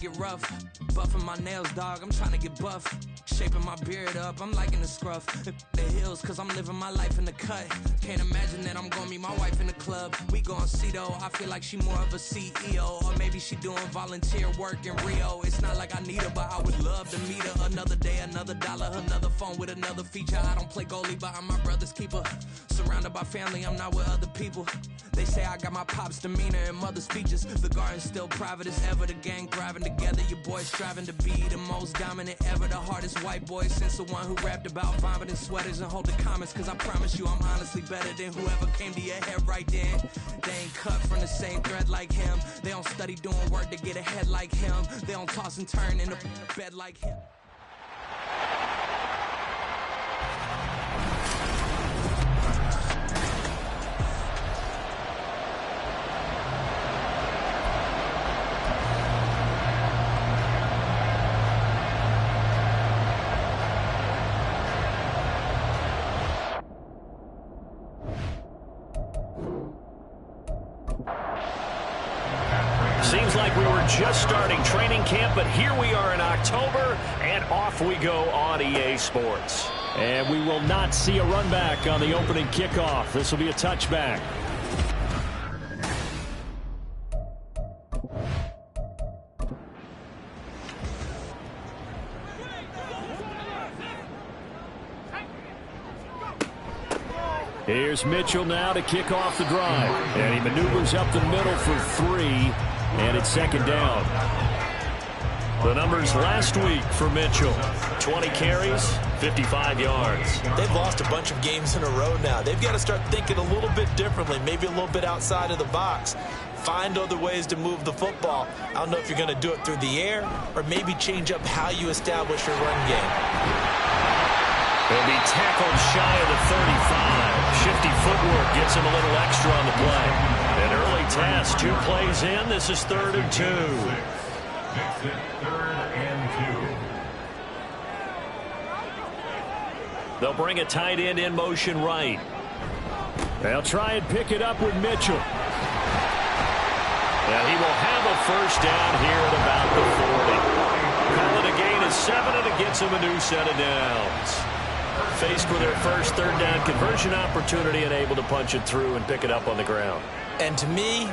Get rough, buffing my nails, dog, I'm trying to get buff. Shaping my beard up, I'm liking the scruff. The hills, cause I'm living my life in the cut. Can't imagine that I'm gonna meet my wife in the club. We gon' see though, I feel like she more of a CEO. Or maybe she doing volunteer work in Rio. It's not like I need her, but I would love to meet her. Another day, another dollar, another phone with another feature. I don't play goalie, but I'm my brother's keeper. Surrounded by family, I'm not with other people. They say I got my pop's demeanor and mother's features. The garden's still private as ever, the gang thriving together. Your boy striving to be the most dominant ever. The hardest white boy since the one who rapped about vomiting sweaters and holding comments. Cause I promise you I'm honestly better than whoever came to your head right then. They ain't cut from the same thread like him. They don't study doing work to get ahead like him. They don't toss and turn in the bed like him. Seems like we were just starting training camp, but here we are in October, and off we go on EA Sports. And we will not see a run back on the opening kickoff. This will be a touchback. Here's Mitchell now to kick off the drive. And he maneuvers up the middle for 3, and it's second down. The numbers last week for Mitchell: 20 carries, 55 yards. They've lost a bunch of games in a row now. They've got to start thinking a little bit differently, maybe a little bit outside of the box. Find other ways to move the football. I don't know if you're going to do it through the air or maybe change up how you establish your run game. He'll be tackled shy of the 35. Shifty footwork gets him a little extra on the play. An early task, 2 plays in. This is 3rd and 2. They'll bring a tight end in motion right. They'll try and pick it up with Mitchell. And he will have a first down here at about the 40. Call it a gain of 7, and it gets him a new set of downs. Faced with their first 3rd down conversion opportunity and able to punch it through and pick it up on the ground. And to me,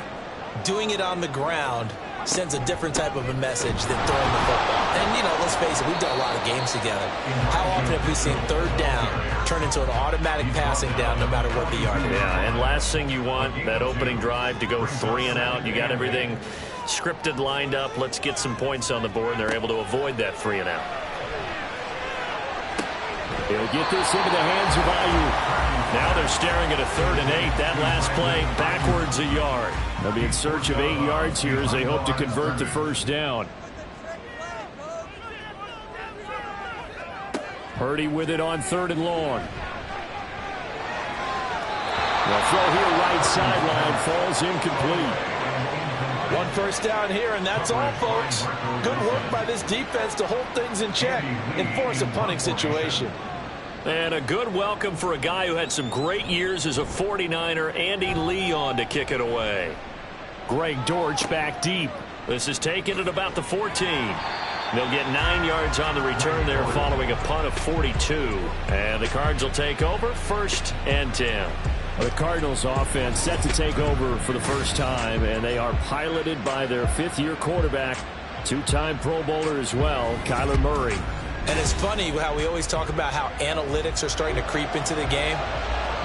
doing it on the ground sends a different type of a message than throwing the football. And, you know, let's face it, we've done a lot of games together. How often have we seen 3rd down turn into an automatic passing down no matter what the yard is? Yeah, and last thing you want, that opening drive to go 3 and out. You got everything scripted, lined up. Let's get some points on the board, and they're able to avoid that 3 and out. He'll get this into the hands of Ayuk. Now they're staring at a 3rd and 8. That last play backwards a yard. They'll be in search of 8 yards here as they hope to convert the first down. Purdy with it on 3rd and long. The throw here right sideline falls incomplete. 1 first down here, and that's all, folks. Good work by this defense to hold things in check and force a punting situation. And a good welcome for a guy who had some great years as a 49er, Andy Leon, to kick it away. Greg Dortch back deep. This is taken at about the 14. They'll get 9 yards on the return there following a punt of 42. And the Cards will take over, 1st and 10. The Cardinals offense set to take over for the first time, and they are piloted by their 5th-year quarterback, 2-time Pro Bowler as well, Kyler Murray. And it's funny how we always talk about how analytics are starting to creep into the game.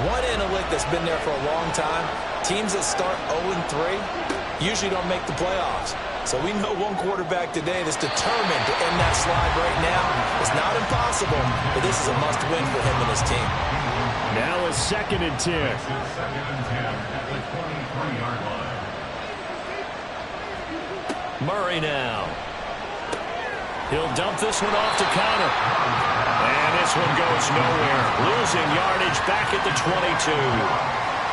One analytic that's been there for a long time, teams that start 0-3 usually don't make the playoffs. So we know one quarterback today that's determined to end that slide right now. It's not impossible, but this is a must-win for him and his team. Now a 2nd and 10. Murray now. He'll dump this one off to Connor. And this one goes nowhere. Losing yardage back at the 22.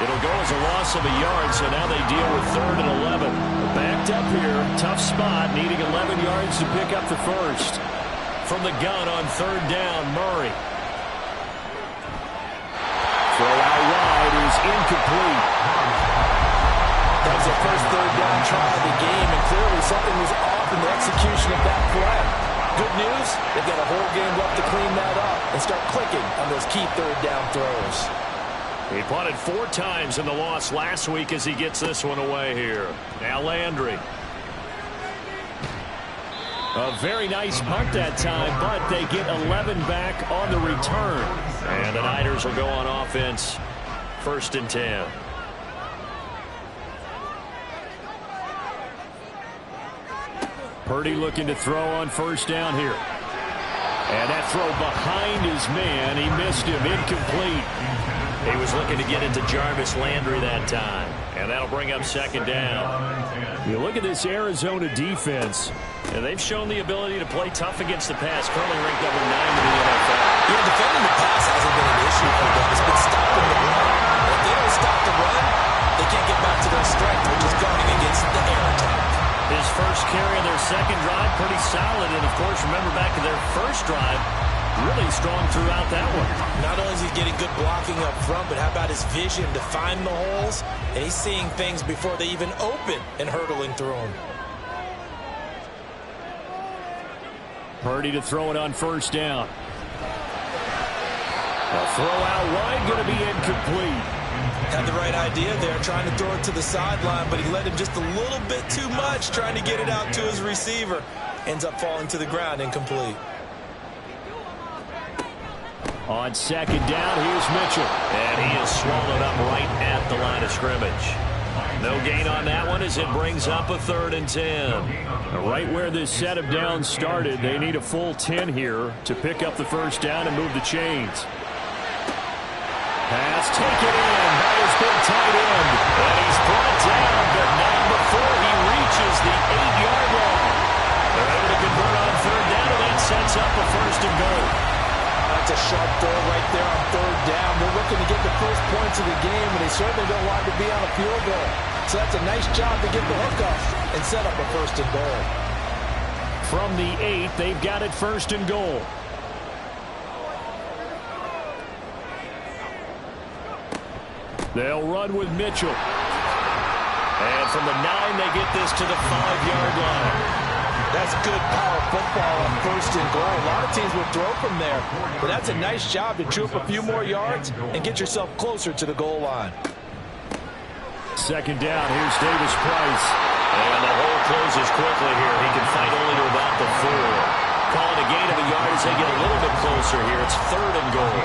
It'll go as a loss of a yard, so now they deal with 3rd and 11. Backed up here. Tough spot, needing 11 yards to pick up the first. From the gun on 3rd down, Murray. Throw out wide is incomplete. That was the first 3rd down try of the game, and clearly something was off in the execution of that play. Good news, they've got a whole game left to clean that up and start clicking on those key third down throws. He punted 4 times in the loss last week as he gets this one away here. Now Landry. A very nice punt that time, but they get 11 back on the return. And the Niners will go on offense, 1st and 10. Purdy looking to throw on 1st down here. And that throw behind his man, he missed him, incomplete. He was looking to get into Jarvis Landry that time. And that'll bring up 2nd down. You look at this Arizona defense, and they've shown the ability to play tough against the pass. Currently ranked number 9 in the NFL. Yeah, defending the pass hasn't been an issue for them. It's been stopping the run. If they don't stop the run, they can't get back to their strength, which is guarding against the air attack. His first carry of their 2nd drive, pretty solid. And, of course, remember back to their 1st drive, really strong throughout that one. Not only is he getting good blocking up front, but how about his vision to find the holes? And he's seeing things before they even open and hurdling through them. Purdy to throw it on 1st down. A throw out wide, going to be incomplete. Had the right idea there, trying to throw it to the sideline, but he let him just a little bit too much, trying to get it out to his receiver. Ends up falling to the ground, incomplete. On 2nd down, here's Mitchell. And he is swallowed up right at the line of scrimmage. No gain on that one as it brings up a 3rd and 10. Right where this set of downs started, they need a full 10 here to pick up the 1st down and move the chains. Pass taken in by his big tight end. And he's brought down, but not before he reaches the 8-yard line. They're able to convert on 3rd down, and that sets up a 1st and goal. That's a sharp throw right there on 3rd down. They're looking to get the first points of the game, and they certainly don't want to be on a field goal. So that's a nice job to get the hook off and set up a 1st and goal. From the 8, they've got it 1st and goal. They'll run with Mitchell. And from the 9, they get this to the 5-yard line. That's good power football on 1st and goal. A lot of teams will throw from there, but that's a nice job to chew up a few more yards and get yourself closer to the goal line. 2nd down, here's Davis Price. And the hole closes quickly here. He can fight only to about the 4. Call it a gain of a yard as they get a little bit closer here. It's 3rd and goal.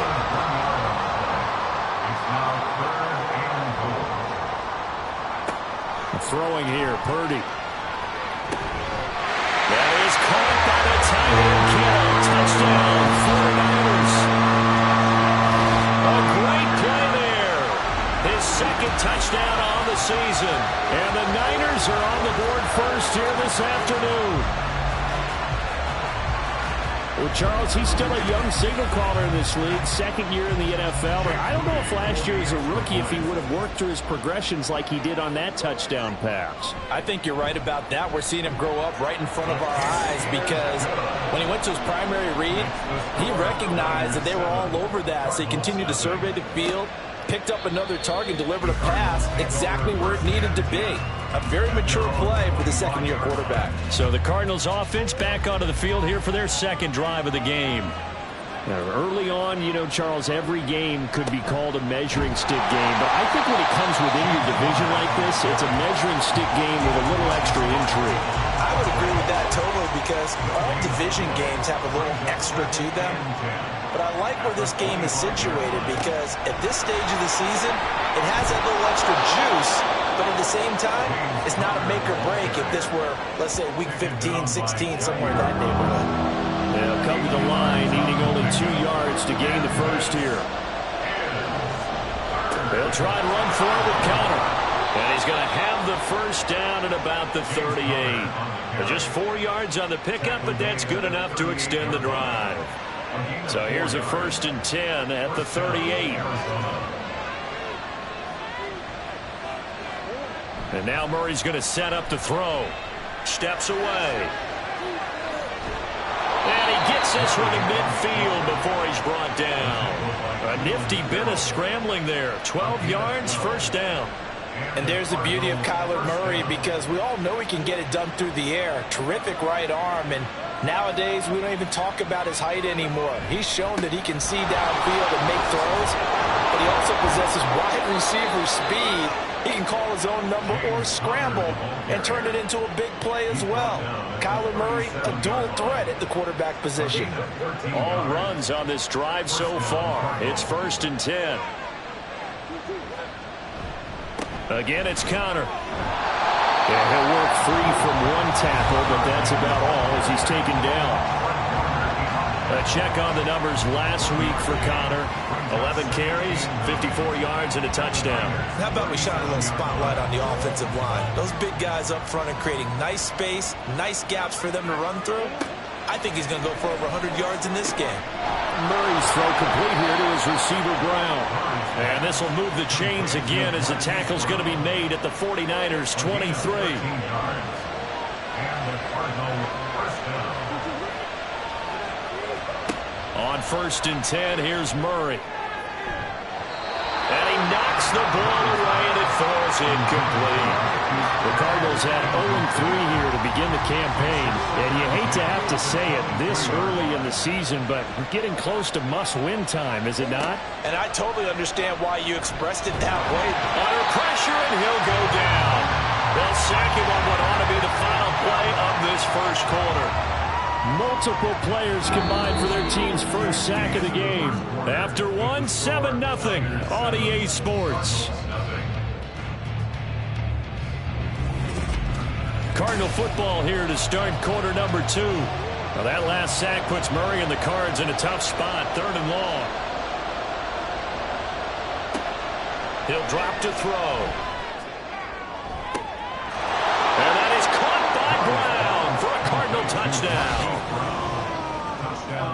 Throwing here, Purdy. That is caught by the tight end. Touchdown, 49ers. A great play there. His 2nd touchdown on the season. And the Niners are on the board first here this afternoon. Well, Charles, he's still a young signal caller in this league, 2nd year in the NFL. But I don't know if last year as a rookie, if he would have worked through his progressions like he did on that touchdown pass. I think you're right about that. We're seeing him grow up right in front of our eyes because when he went to his primary read, he recognized that they were all over that. So he continued to survey the field, picked up another target, delivered a pass exactly where it needed to be. A very mature play for the 2nd-year quarterback. So the Cardinals offense back onto the field here for their 2nd drive of the game. Now, early on, you know, Charles, every game could be called a measuring stick game. But I think when it comes within your division like this, it's a measuring stick game with a little extra intrigue. I would agree with that totally because all division games have a little extra to them. But I like where this game is situated because at this stage of the season, it has that little extra juice. But at the same time, it's not a make or break if this were, let's say, week 15, 16, somewhere in that neighborhood. They'll come to the line, needing only 2 yards to gain the 1st here. They'll try and run for it with Connor. And he's going to have the 1st down at about the 38. Just 4 yards on the pickup, but that's good enough to extend the drive. So here's a 1st and 10 at the 38. And now Murray's going to set up the throw. Steps away. And he gets this one in midfield before he's brought down. A nifty bit of scrambling there. 12 yards, 1st down. And there's the beauty of Kyler Murray, because we all know he can get it done through the air. Terrific right arm, and nowadays we don't even talk about his height anymore. He's shown that he can see downfield and make throws, but he also possesses wide receiver speed. He can call his own number or scramble and turn it into a big play as well. Kyler Murray, a dual threat at the quarterback position. All runs on this drive so far. It's 1st and 10. Again, it's Connor. Yeah, he'll work free from one tackle, but that's about all as he's taken down. A check on the numbers last week for Connor. 11 carries, 54 yards, and a touchdown. How about we shine a little spotlight on the offensive line? Those big guys up front are creating nice space, nice gaps for them to run through. I think he's going to go for over 100 yards in this game. Murray's throw complete here to his receiver, Brown. And this will move the chains again as the tackle's going to be made at the 49ers' 23. On 1st and 10, here's Murray. And he knocks the ball away, and it falls incomplete. The Cardinals had 0-3 here to begin the campaign. And you hate to have to say it this early in the season, but we're getting close to must-win time, is it not? And I totally understand why you expressed it that way. Under pressure, and he'll go down. They'll sack him on what ought to be the final play of this first quarter. Multiple players combined for their team's first sack of the game. After one, 7-0 on EA Sports. Cardinal football here to start quarter number 2. Now that last sack puts Murray and the Cards in a tough spot, 3rd and long. He'll drop to throw. And that is caught by Brown for a Cardinal touchdown.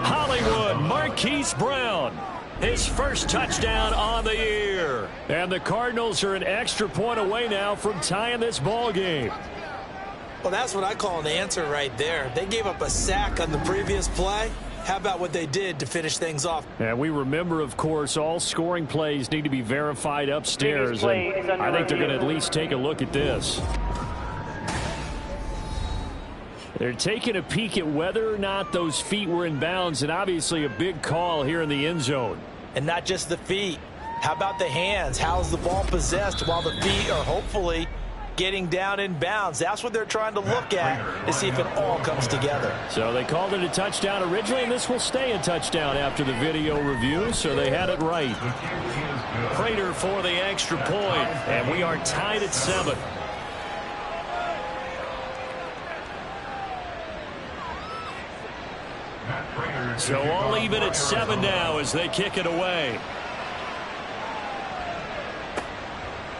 Hollywood Marquise Brown, his first touchdown on the year. And the Cardinals are an extra point away now from tying this ball game. Well, that's what I call an answer right there. They gave up a sack on the previous play. How about what they did to finish things off? And we remember, of course, all scoring plays need to be verified upstairs. And I think they're going to at least take a look at this. They're taking a peek at whether or not those feet were in bounds, and obviously a big call here in the end zone. And not just the feet. How about the hands? How's the ball possessed while the feet are hopefully getting down in bounds? That's what they're trying to look at to see if it all comes together. So they called it a touchdown originally, and this will stay a touchdown after the video review, so they had it right. Prater for the extra point, and we are tied at 7. So all even at 7 now as they kick it away.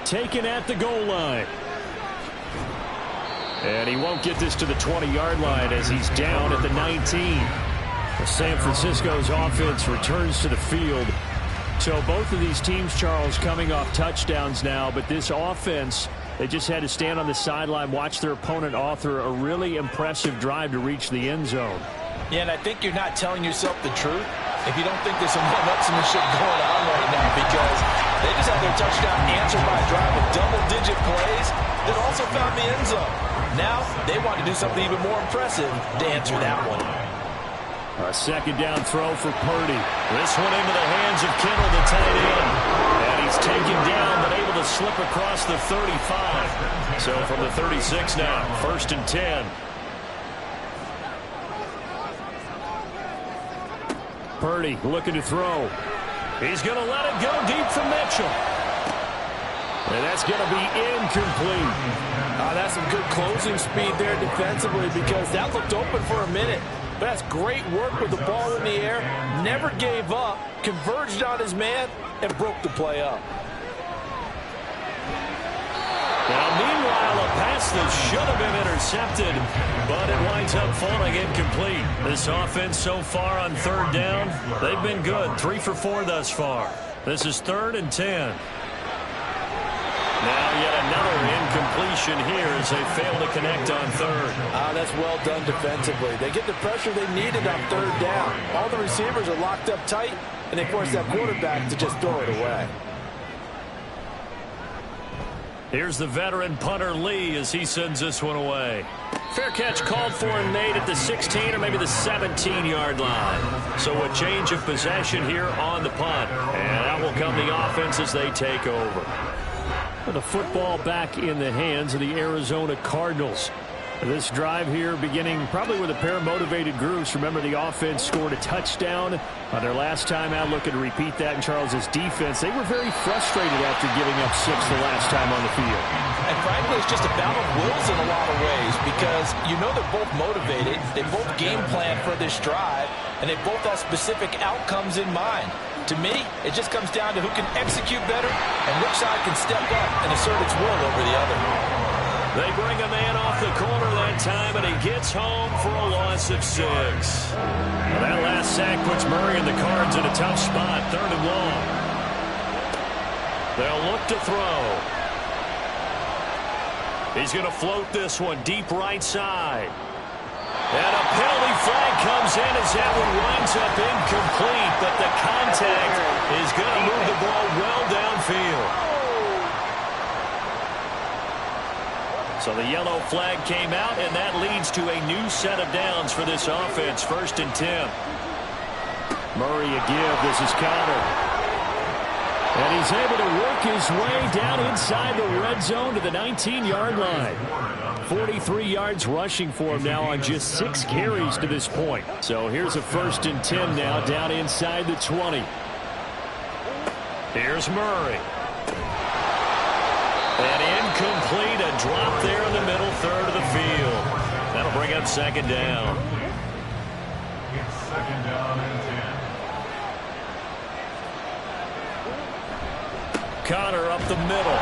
Taken at the goal line. And he won't get this to the 20-yard line as he's down at the 19. San Francisco's offense returns to the field. So both of these teams, Charles, coming off touchdowns now, but this offense, they just had to stand on the sideline, watch their opponent author a really impressive drive to reach the end zone. Yeah, and I think you're not telling yourself the truth if you don't think there's some one-upsmanship going on right now, because they just had their touchdown answered by a drive with double-digit plays that also found the end zone. Now they want to do something even more impressive to answer that one. A second down throw for Purdy. This one into the hands of Kittle, the tight end. And he's taken down but able to slip across the 35. So from the 36 now, 1st and 10. Purdy looking to throw. He's going to let it go deep for Mitchell. And that's going to be incomplete. That's some good closing speed there defensively, because that looked open for a minute. But that's great work with the ball in the air. Never gave up, converged on his man, and broke the play up. Now, meanwhile, a pass that should have been intercepted, but it winds up falling incomplete. This offense so far on 3rd down, they've been good. 3 for 4 thus far. This is 3rd and 10. Now yet another incompletion here as they fail to connect on 3rd. That's well done defensively. They get the pressure they needed on 3rd down. All the receivers are locked up tight, and they force that quarterback to just throw it away. Here's the veteran punter Lee as he sends this one away. Fair catch called for and made at the 16 or maybe the 17-yard line. So a change of possession here on the punt. And out will come the offense as they take over. The football back in the hands of the Arizona Cardinals. This drive here beginning probably with a pair of motivated groups. Remember, the offense scored a touchdown on their last time out. Looking to repeat that in Charles's defense. They were very frustrated after giving up 6 the last time on the field. And frankly, it's just a battle of wills in a lot of ways because you know they're both motivated. They both game plan for this drive, and they both have specific outcomes in mind. To me, it just comes down to who can execute better and which side can step up and assert its will over the other. They bring a man off the corner that time, and he gets home for a loss of 6. Well, that last sack puts Murray and the Cards in a tough spot, 3rd and long. They'll look to throw. He's going to float this one deep right side. And a penalty flag comes in as that one winds up incomplete, but the contact is going to move the ball well downfield. So the yellow flag came out, and that leads to a new set of downs for this offense. 1st and 10. Murray a give. This is Connor. And he's able to work his way down inside the red zone to the 19-yard line. 43 yards rushing for him now on just 6 carries to this point. So here's a 1st and 10 now down inside the 20. Here's Murray. And incomplete, a drop there in the middle 3rd of the field. That'll bring up 2nd down. It's 2nd down and 10. Connor up the middle.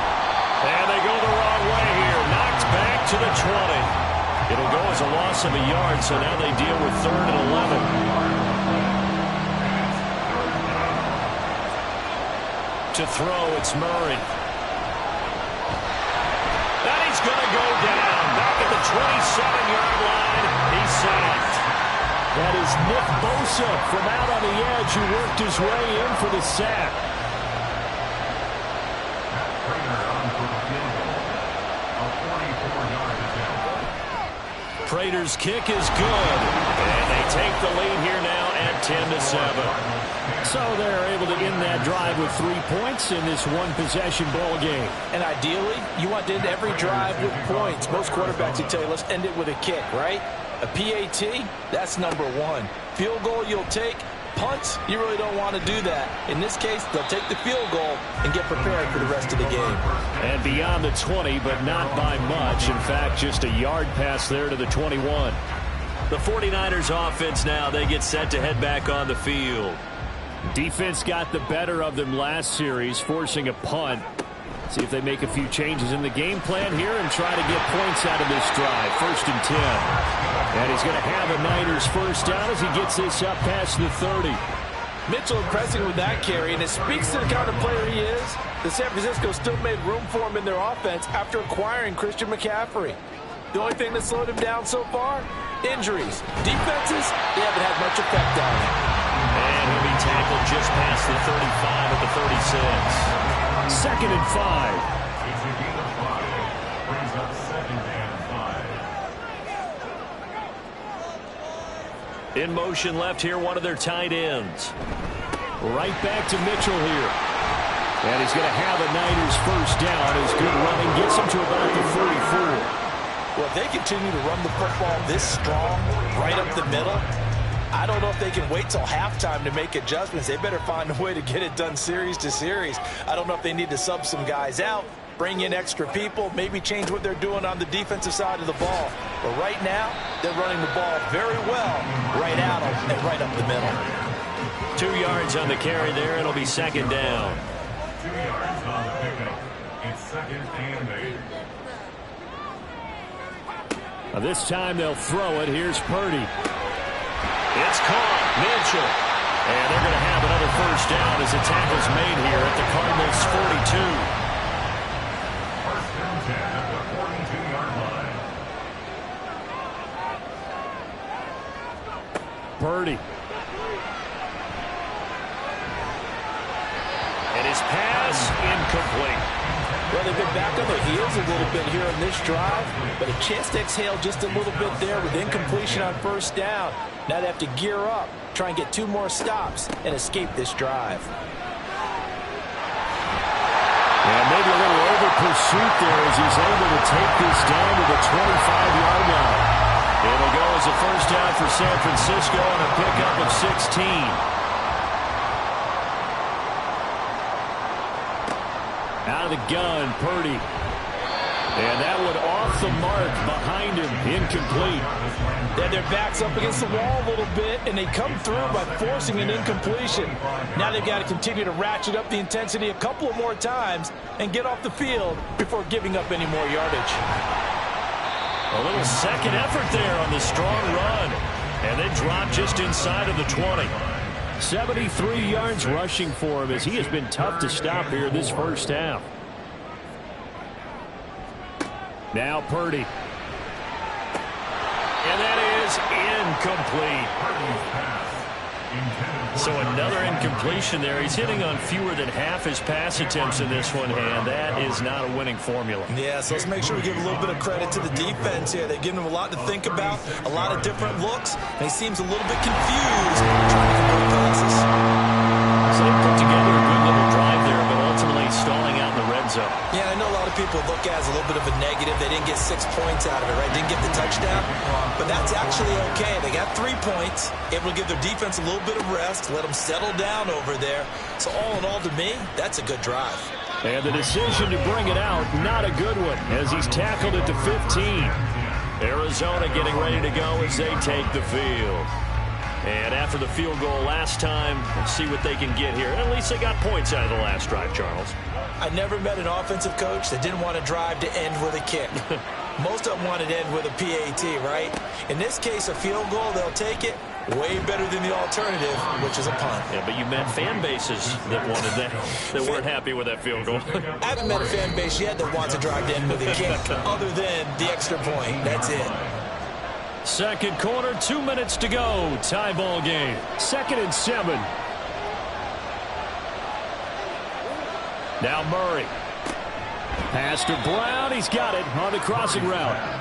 And they go the wrong way here. Knocked back to the 20. It'll go as a loss of a yard, so now they deal with 3rd and 11. To throw, it's Murray. And he's going to go down. Back at the 27-yard line. He's sacked. That is Nick Bosa from out on the edge who worked his way in for the sack. Prater's kick is good. And they take the lead here now at 10-7. So they're able to end that drive with 3 points in this one-possession ball game. And ideally, you want to end every drive with points. Most quarterbacks would tell you, let's end it with a kick, right? A PAT, that's number 1. Field goal you'll take. Punts, you really don't want to do that. In this case, they'll take the field goal and get prepared for the rest of the game. And beyond the 20, but not by much. In fact, just a yard pass there to the 21. The 49ers offense now, they get set to head back on the field. Defense got the better of them last series, forcing a punt. See if they make a few changes in the game plan here and try to get points out of this drive. 1st and 10. And he's going to have a Niners 1st down as he gets this up past the 30. Mitchell impressing with that carry, and it speaks to the kind of player he is. The San Francisco still made room for him in their offense after acquiring Christian McCaffrey. The only thing that slowed him down so far? Injuries. Defenses, they haven't had much effect on him. And he'll be tackled just past the 35 at the 36. 2nd and 5. It's a gain of 5. Brings up 2nd and 5. In motion left here, one of their tight ends. Right back to Mitchell here. And he's going to have a Niners 1st down as good running gets him to about the 34. Well, if they continue to run the football this strong, right up the middle, I don't know if they can wait till halftime to make adjustments. They better find a way to get it done series to series. I don't know if they need to sub some guys out, bring in extra people, maybe change what they're doing on the defensive side of the ball. But right now, they're running the ball very well right at them and right up the middle. 2 yards on the carry there. It'll be 2nd down. 2 yards on the pickup. It's 2nd and 8. Now this time they'll throw it. Here's Purdy. It's caught. Mitchell. And they're going to have another 1st down as the tackle's made here at the Cardinals' 42. 1st and 10 at the 42-yard line. Purdy. And his pass incomplete. Well, they've been back on their heels a little bit here on this drive, but a chance to exhale just a little bit there with incompletion on first down. Now they have to gear up, try and get 2 more stops, and escape this drive. And maybe a little over-pursuit there as he's able to take this down to the 25-yard line. It'll go as a first down for San Francisco and a pickup of 16. Out of the gun, Purdy. And that one off the mark behind him, incomplete. Yeah, their back's up against the wall a little bit, and they come through by forcing an incompletion. Now they've got to continue to ratchet up the intensity a couple of more times and get off the field before giving up any more yardage. A little second effort there on the strong run. And they drop just inside of the 20. 73 yards rushing for him as he has been tough to stop here this first half. Now Purdy. And that is incomplete. So another incompletion there. He's hitting on fewer than half his pass attempts in this one, and that is not a winning formula. Yeah, so let's make sure we give a little bit of credit to the defense here. They've given him a lot to think about, a lot of different looks, and he seems a little bit confused trying to convert passes. So they put together a good little drive there, but ultimately stalling out in the red zone. Yeah, I know a lot of people look at it as a little bit of a negative. They didn't get 6 points out of it, right? Didn't get the touchdown. But that's actually okay. They got 3 points, able to give their defense a little bit of rest, let them settle down over there. So all in all, to me, that's a good drive. And the decision to bring it out, not a good one, as he's tackled at the 15. Arizona getting ready to go as they take the field. And after the field goal last time, let's see what they can get here. At least they got points out of the last drive, Charles. I never met an offensive coach that didn't want to drive to end with a kick. Most of them wanted to end with a PAT, right? In this case, a field goal, they'll take it. Way better than the alternative, which is a punt. Yeah, but you met fan bases that wanted that, that weren't happy with that field goal. I haven't met a fan base yet that wants to drive to end with a kick, other than the extra point. That's it. Second quarter, 2 minutes to go. Tie ball game. 2nd and 7. Now Murray. Pass to Brown. He's got it on the crossing route.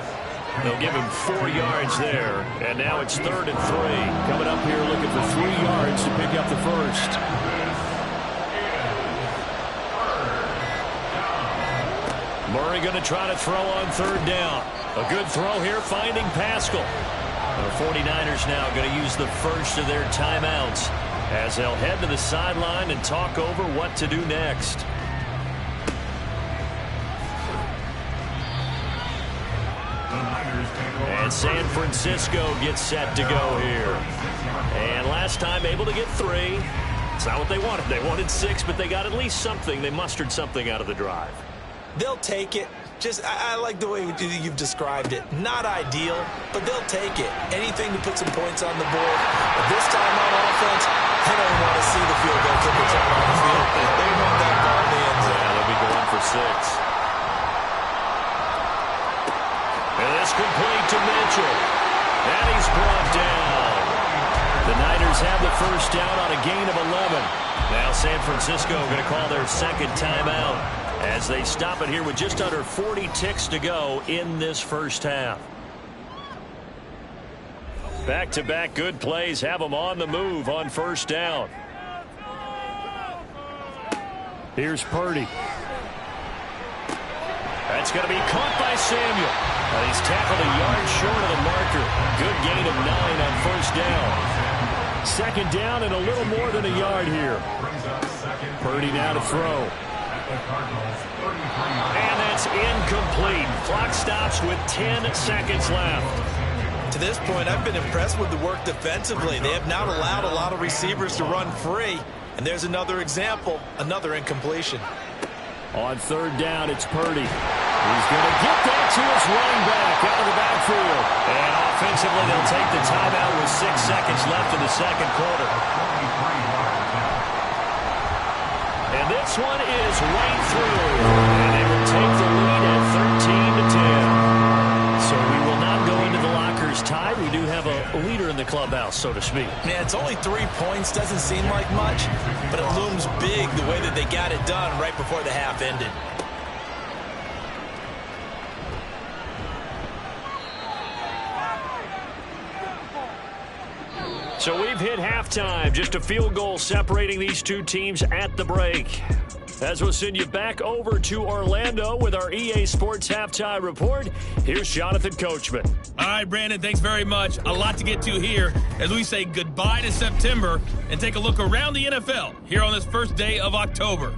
They'll give him 4 yards there. And now it's 3rd and 3. Coming up here looking for 3 yards to pick up the first. Murray going to try to throw on 3rd down. A good throw here, finding Pascal. The 49ers now going to use the first of their timeouts as they'll head to the sideline and talk over what to do next. And San Francisco gets set to go here. And last time able to get 3. It's not what they wanted. They wanted 6, but they got at least something. They mustered something out of the drive. They'll take it. I like the way you've described it. Not ideal, but they'll take it. Anything to put some points on the board. But this time on offense, they don't want to see the field goal kicker turn on the field. They want that ball in the end zone. Yeah, they'll be going for 6. And it's complete to Mitchell. And he's brought down. The Niners have the first down on a gain of 11. Now San Francisco going to call their 2nd timeout as they stop it here with just under 40 ticks to go in this first half. Back-to-back good plays have them on the move on first down. Here's Purdy. That's going to be caught by Samuel. He's tackled a yard short of the marker. Good gain of 9 on first down. 2nd down and a little more than a yard here. Purdy now to throw. And that's incomplete. Clock stops with 10 seconds left. To this point, I've been impressed with the work defensively. They have not allowed a lot of receivers to run free. And there's another example, another incompletion. On 3rd down, it's Purdy. He's going to get that to his running back out of the backfield. And offensively, they'll take the timeout with 6 seconds left in the second quarter. And this one is right through. And they will take the lead at 13-10. So we will not go into the lockers tied. We do have a leader in the clubhouse, so to speak. Yeah, it's only 3 points. Doesn't seem like much, but it looms big the way that they got it done right before the half ended. So we've hit halftime. Just a field goal separating these two teams at the break. As we'll send you back over to Orlando with our EA Sports Halftime Report, here's Jonathan Coachman. All right, Brandon, thanks very much. A lot to get to here as we say goodbye to September and take a look around the NFL here on this first day of October.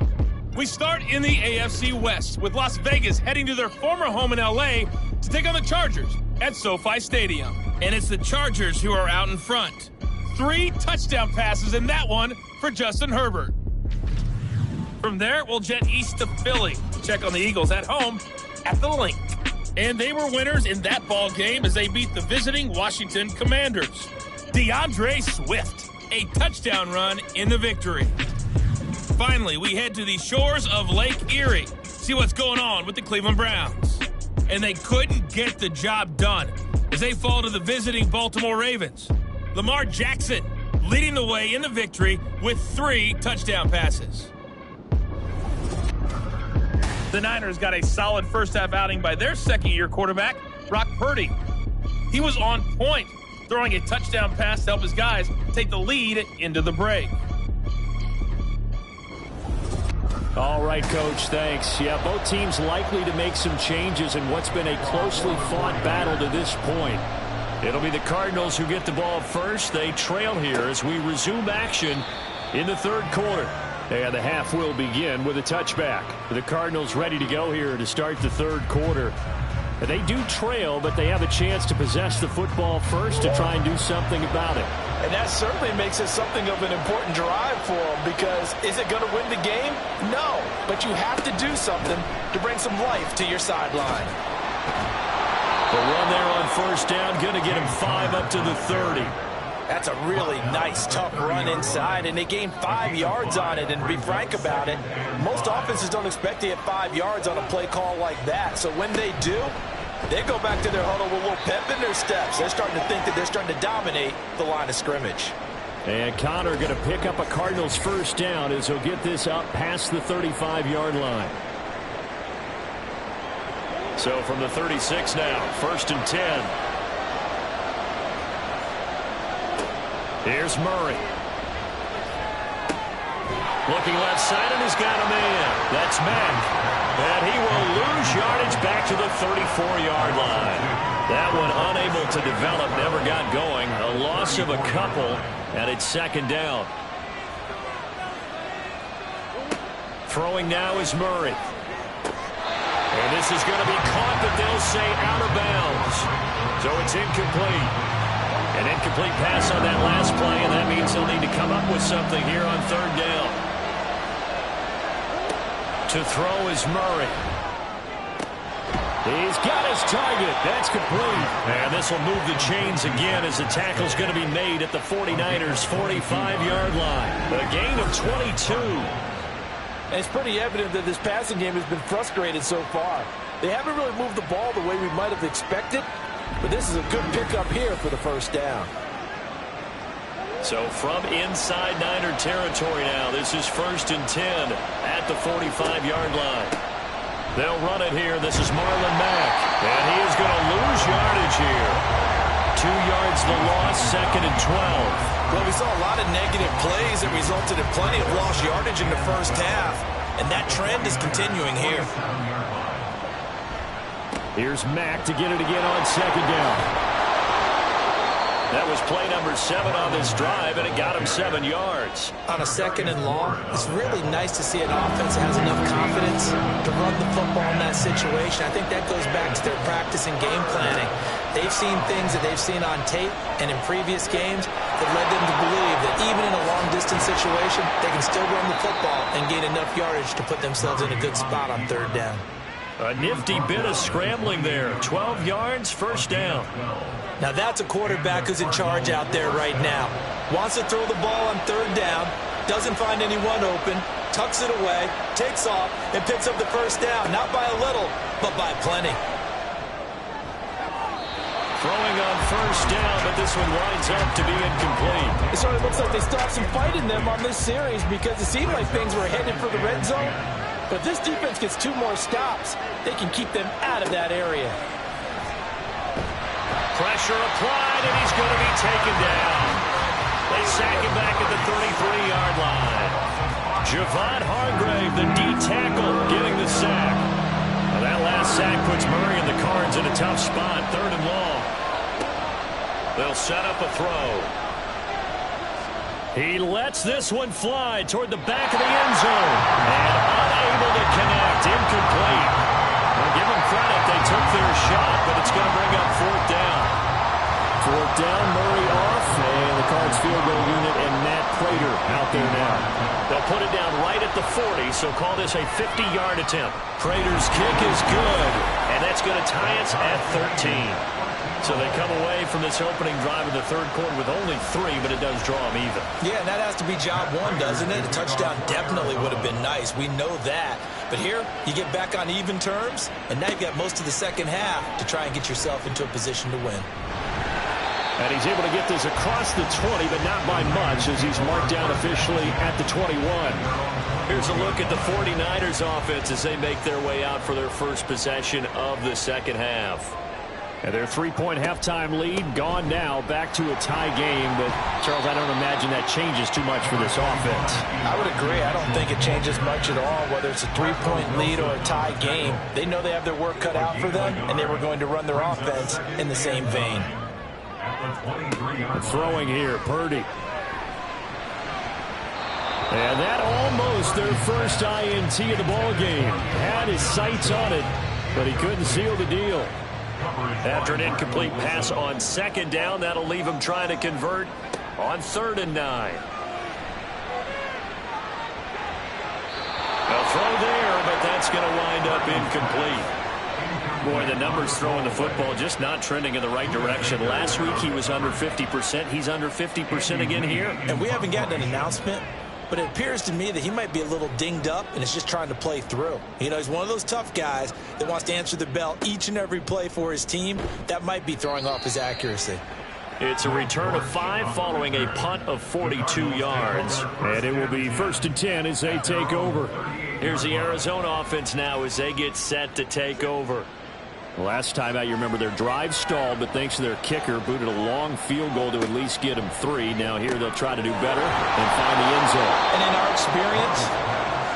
We start in the AFC West with Las Vegas heading to their former home in L.A. to take on the Chargers at SoFi Stadium. And it's the Chargers who are out in front. 3 touchdown passes in that one for Justin Herbert. From there, we'll jet east to Philly to check on the Eagles at home at the Link. And they were winners in that ball game as they beat the visiting Washington Commanders. DeAndre Swift, a touchdown run in the victory. Finally, we head to the shores of Lake Erie, see what's going on with the Cleveland Browns. And they couldn't get the job done as they fall to the visiting Baltimore Ravens. Lamar Jackson leading the way in the victory with 3 touchdown passes. The Niners got a solid first-half outing by their second-year quarterback, Brock Purdy. He was on point, throwing a touchdown pass to help his guys take the lead into the break. All right, Coach, thanks. Yeah, both teams likely to make some changes in what's been a closely fought battle to this point. It'll be the Cardinals who get the ball first. They trail here as we resume action in the third quarter. And the half will begin with a touchback. The Cardinals ready to go here to start the third quarter. They do trail, but they have a chance to possess the football first to try and do something about it. And that certainly makes it something of an important drive for them, because is it going to win the game? No, but you have to do something to bring some life to your sideline. The run there on first down, going to get him 5 up to the 30. That's a really nice, tough run inside, and they gained 5 yards on it. And to be frank about it, most offenses don't expect to get 5 yards on a play call like that. So when they do, they go back to their huddle with a little pep in their steps. They're starting to think that they're starting to dominate the line of scrimmage. And Connor going to pick up a Cardinals first down as he'll get this up past the 35-yard line. So from the 36 now, 1st and 10. Here's Murray. Looking left side, and he's got a man. That's Mack. And he will lose yardage back to the 34-yard line. That one unable to develop, never got going. A loss of a couple, and it's 2nd down. Throwing now is Murray. And this is going to be caught, but they'll say out of bounds. So it's incomplete. An incomplete pass on that last play, and that means they'll need to come up with something here on 3rd down. To throw is Murray. He's got his target. That's complete. And this will move the chains again as the tackle's going to be made at the 49ers' 45-yard line. A gain of 22. And it's pretty evident that this passing game has been frustrated so far. They haven't really moved the ball the way we might have expected. But this is a good pickup here for the first down. So from inside Niner territory now, this is 1st and 10 at the 45-yard line. They'll run it here. This is Marlon Mack. And he is going to lose yardage here. 2 yards the loss, 2nd and 12. Well, we saw a lot of negative plays that resulted in plenty of lost yardage in the first half. And that trend is continuing here. Here's Mack to get it again on 2nd down. That was play number 7 on this drive, and it got him 7 yards. On a 2nd and long, it's really nice to see an offense that has enough confidence to run the football in that situation. I think that goes back to their practice and game planning. They've seen things that they've seen on tape and in previous games that led them to believe that even in a long-distance situation, they can still run the football and gain enough yardage to put themselves in a good spot on 3rd down. A nifty bit of scrambling there. 12 yards, 1st down. Now that's a quarterback who's in charge out there right now. Wants to throw the ball on 3rd down, doesn't find anyone open, tucks it away, takes off, and picks up the first down. Not by a little, but by plenty. Throwing on 1st down, but this one winds up to be incomplete. It sort of looks like they still have some fight in them on this series, because it seemed like things were headed for the red zone. But if this defense gets 2 more stops, they can keep them out of that area. Pressure applied, and he's going to be taken down. 3-yard line. Javon Hargrave, the D tackle, getting the sack. Now that last sack puts Murray and the Cards in a tough spot, 3rd and long. They'll set up a throw. He lets this one fly toward the back of the end zone. And unable to connect, incomplete. Well, give them credit, they took their shot, but it's going to bring up 4th down. 4th down, Murray off, and the Cards field goal unit and Matt Prater out there now. They'll put it down right at the 40, so call this a 50-yard attempt. Prater's kick is good, and that's going to tie us at 13. So they come away from this opening drive in the 3rd quarter with only 3, but it does draw them even. Yeah, and that has to be job 1, doesn't it? A touchdown definitely would have been nice. We know that. But here, you get back on even terms, and now you've got most of the second half to try and get yourself into a position to win. And he's able to get this across the 20, but not by much as he's marked down officially at the 21. Here's a look at the 49ers offense as they make their way out for their first possession of the second half. And their 3-point halftime lead gone now, back to a tie game. But, Charles, I don't imagine that changes too much for this offense. I would agree. I don't think it changes much at all, whether it's a 3-point lead or a tie game. They know they have their work cut out for them, and they were going to run their offense in the same vein. Throwing here, Purdy. And that almost their first INT of the ball game. Had his sights on it, but he couldn't seal the deal. After an incomplete pass on 2nd down, that'll leave him trying to convert on 3rd and 9. A throw there, but that's going to wind up incomplete. Boy, the numbers throwing the football just not trending in the right direction. Last week he was under 50%. He's under 50% again here. And we haven't gotten an announcement, but it appears to me that he might be a little dinged up and is just trying to play through. You know, he's one of those tough guys that wants to answer the bell each and every play for his team. That might be throwing off his accuracy. It's a return of 5 following a punt of 42 yards. And it will be 1st and 10 as they take over. Here's the Arizona offense now as they get set to take over. Last time out, you remember their drive stalled, but thanks to their kicker, booted a long field goal to at least get them 3. Now here they'll try to do better and find the end zone. And in our experience,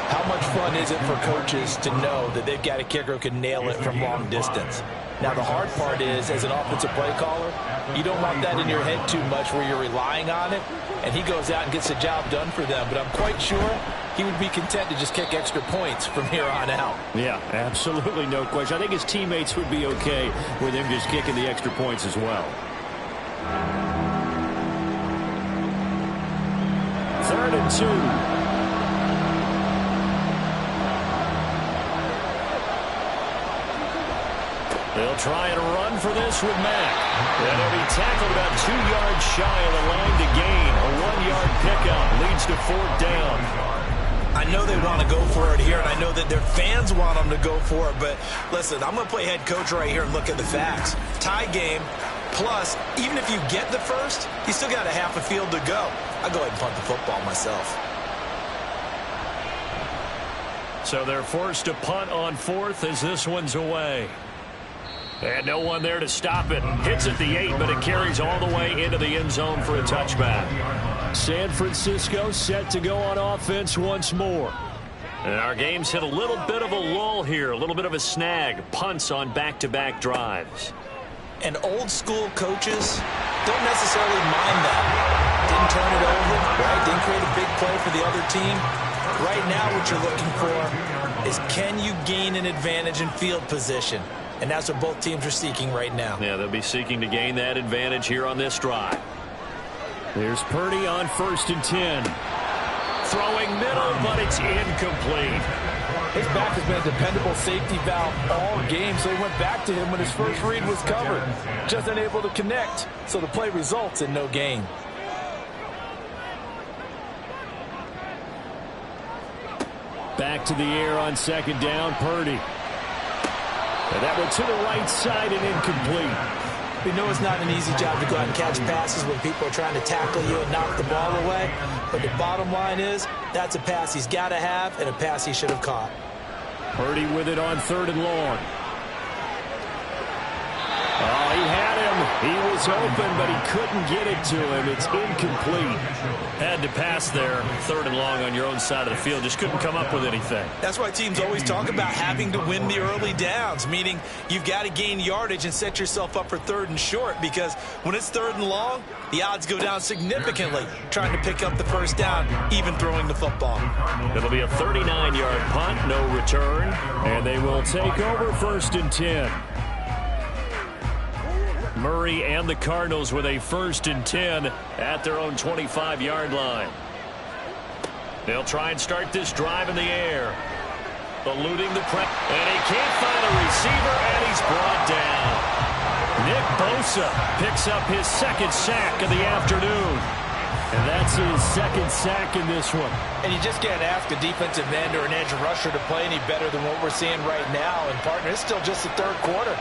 how much fun is it for coaches to know that they've got a kicker who can nail it from long distance? Now, the hard part is, as an offensive play caller, you don't want that in your head too much where you're relying on it, and he goes out and gets the job done for them. But I'm quite sure he would be content to just kick extra points from here on out. Yeah, absolutely no question. I think his teammates would be okay with him just kicking the extra points as well. 3rd and 2. They'll try and run for this with Mack. And he'll be tackled about 2 yards shy of the line to gain. A 1-yard pickup leads to 4th down. I know they want to go for it here, and I know that their fans want them to go for it. But listen, I'm going to play head coach right here and look at the facts. Tie game, plus, even if you get the first, you still got a half a field to go. I'll go ahead and punt the football myself. So they're forced to punt on 4th as this one's away. And no one there to stop it. Hits at the 8, but it carries all the way into the end zone for a touchback. San Francisco set to go on offense once more. And our game's hit a little bit of a lull here, a little bit of a snag. Punts on back-to-back drives. And old-school coaches don't necessarily mind that. Didn't turn it over, right? Didn't create a big play for the other team. Right now what you're looking for is, can you gain an advantage in field position? And that's what both teams are seeking right now. Yeah, they'll be seeking to gain that advantage here on this drive. There's Purdy on 1st and 10. Throwing middle, but it's incomplete. His back has been a dependable safety valve all game, so he went back to him when his first read was covered. Just unable to connect, so the play results in no gain. Back to the air on 2nd down, Purdy. And that one to the right side and incomplete. We know it's not an easy job to go out and catch passes when people are trying to tackle you and knock the ball away. But the bottom line is, that's a pass he's got to have and a pass he should have caught. Purdy with it on 3rd and long. Oh, he had him. He was open, but he couldn't get it to him. It's incomplete. Had to pass there, 3rd and long on your own side of the field. Just couldn't come up with anything. That's why teams always talk about having to win the early downs, meaning you've got to gain yardage and set yourself up for 3rd and short, because when it's 3rd and long, the odds go down significantly trying to pick up the first down, even throwing the football. It'll be a 39-yard punt, no return, and they will take over 1st and 10. Murray and the Cardinals with a 1st and 10 at their own 25-yard line. They'll try and start this drive in the air. Eluding the press. And he can't find a receiver, and he's brought down. Nick Bosa picks up his 2nd sack of the afternoon. And that's his 2nd sack in this one. And you just can't ask a defensive end or an edge rusher to play any better than what we're seeing right now. And, partner, it's still just the 3rd quarter.